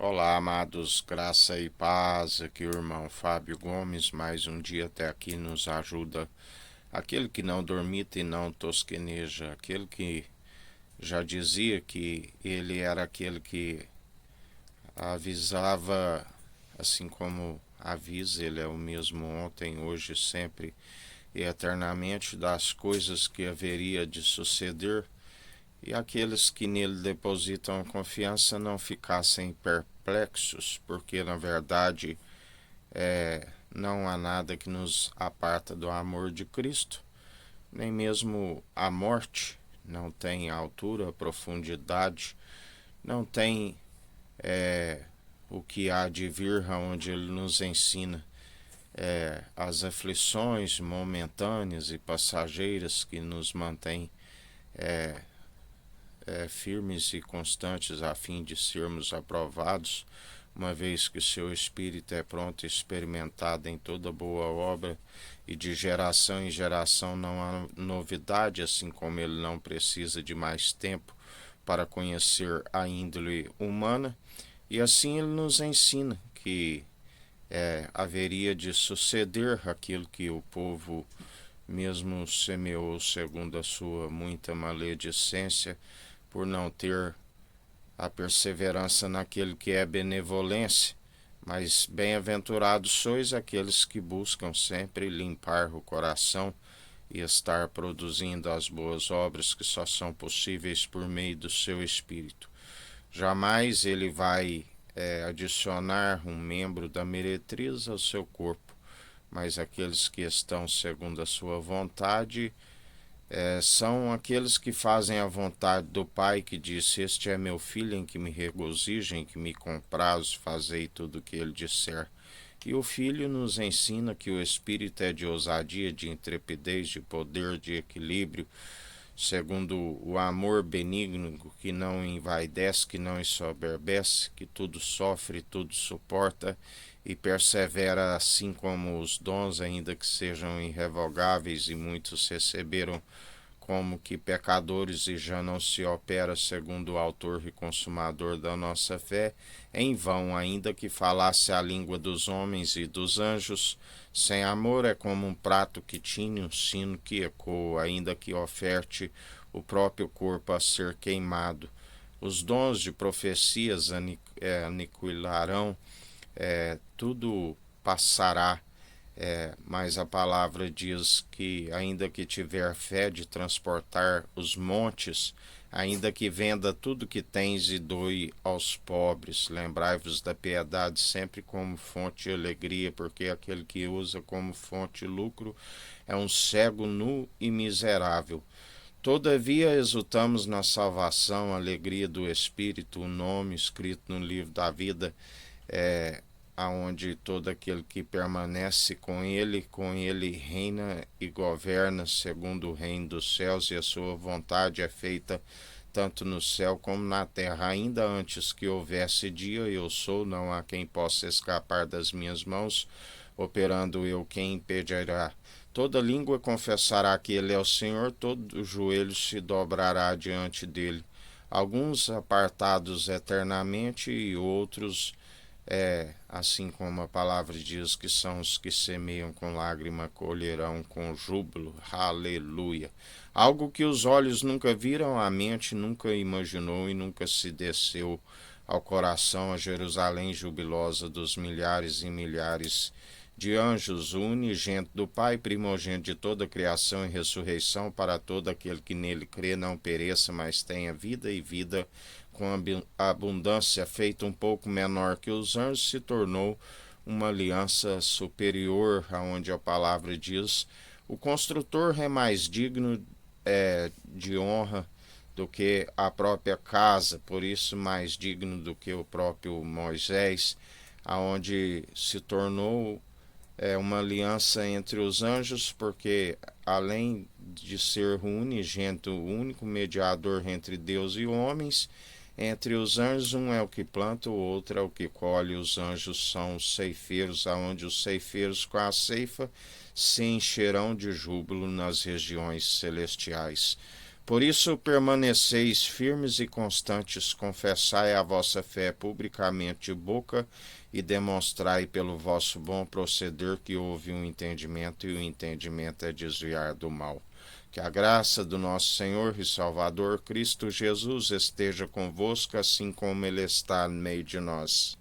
Olá, amados, graça e paz. Aqui o irmão Fábio Gomes, mais um dia até aqui nos ajuda. Aquele que não dormita e não tosqueneja, aquele que já dizia que ele era aquele que avisava, assim como avisa, ele é o mesmo ontem, hoje, sempre e eternamente, das coisas que haveria de suceder, e aqueles que nele depositam confiança não ficassem perplexos, porque na verdade não há nada que nos aparta do amor de Cristo, nem mesmo a morte não tem altura, profundidade, não tem o que há de vir, onde ele nos ensina as aflições momentâneas e passageiras que nos mantêm firmes e constantes a fim de sermos aprovados, uma vez que seu Espírito é pronto e experimentado em toda boa obra, e de geração em geração não há novidade, assim como ele não precisa de mais tempo para conhecer a índole humana, e assim ele nos ensina que haveria de suceder aquilo que o povo mesmo semeou segundo a sua muita maledicência, por não ter a perseverança naquele que é benevolência. Mas bem-aventurados sois aqueles que buscam sempre limpar o coração e estar produzindo as boas obras que só são possíveis por meio do seu Espírito. Jamais ele vai adicionar um membro da meretriz ao seu corpo, mas aqueles que estão segundo a sua vontade são aqueles que fazem a vontade do Pai, que disse: Este é meu filho em que me regozijo, em que me comprazo, fazei tudo o que ele disser. E o Filho nos ensina que o Espírito é de ousadia, de intrepidez, de poder, de equilíbrio, segundo o amor benigno, que não envaidece, que não ensoberbece, que tudo sofre, tudo suporta e persevera, assim como os dons, ainda que sejam irrevogáveis e muitos receberam como que pecadores e já não se opera segundo o autor e consumador da nossa fé, em vão, ainda que falasse a língua dos homens e dos anjos, sem amor é como um prato que tine um sino que ecoa, ainda que oferte o próprio corpo a ser queimado. Os dons de profecias aniquilarão, tudo passará, mas a palavra diz que, ainda que tiver fé de transportar os montes, ainda que venda tudo que tens e doe aos pobres, lembrai-vos da piedade sempre como fonte de alegria, porque aquele que usa como fonte de lucro é um cego nu e miserável. Todavia exultamos na salvação, a alegria do Espírito, o nome escrito no livro da vida, aonde todo aquele que permanece com ele reina e governa segundo o reino dos céus, e a sua vontade é feita tanto no céu como na terra. Ainda antes que houvesse dia, eu sou, não há quem possa escapar das minhas mãos, operando eu, quem impedirá? Toda língua confessará que ele é o Senhor, todo joelho se dobrará diante dele. Alguns apartados eternamente e outros, assim como a palavra diz, que são os que semeiam com lágrima, colherão com júbilo. Aleluia. Algo que os olhos nunca viram, a mente nunca imaginou e nunca se desceu ao coração, a Jerusalém jubilosa dos milhares e milhares de anjos, o unigênito do Pai, primogênito de toda a criação e ressurreição para todo aquele que nele crê, não pereça, mas tenha vida e vida com abundância, feito um pouco menor que os anjos, se tornou uma aliança superior, aonde a palavra diz: o construtor é mais digno de honra do que a própria casa, por isso mais digno do que o próprio Moisés, aonde se tornou uma aliança entre os anjos, porque além de ser o unigênito, o único mediador entre Deus e homens, entre os anjos um é o que planta, o outro é o que colhe. Os anjos são os ceifeiros, aonde os ceifeiros com a ceifa se encherão de júbilo nas regiões celestiais. Por isso, permaneceis firmes e constantes, confessai a vossa fé publicamente de boca e demonstrai pelo vosso bom proceder que houve um entendimento, e o entendimento é desviar do mal. Que a graça do nosso Senhor e Salvador Cristo Jesus esteja convosco, assim como Ele está no meio de nós.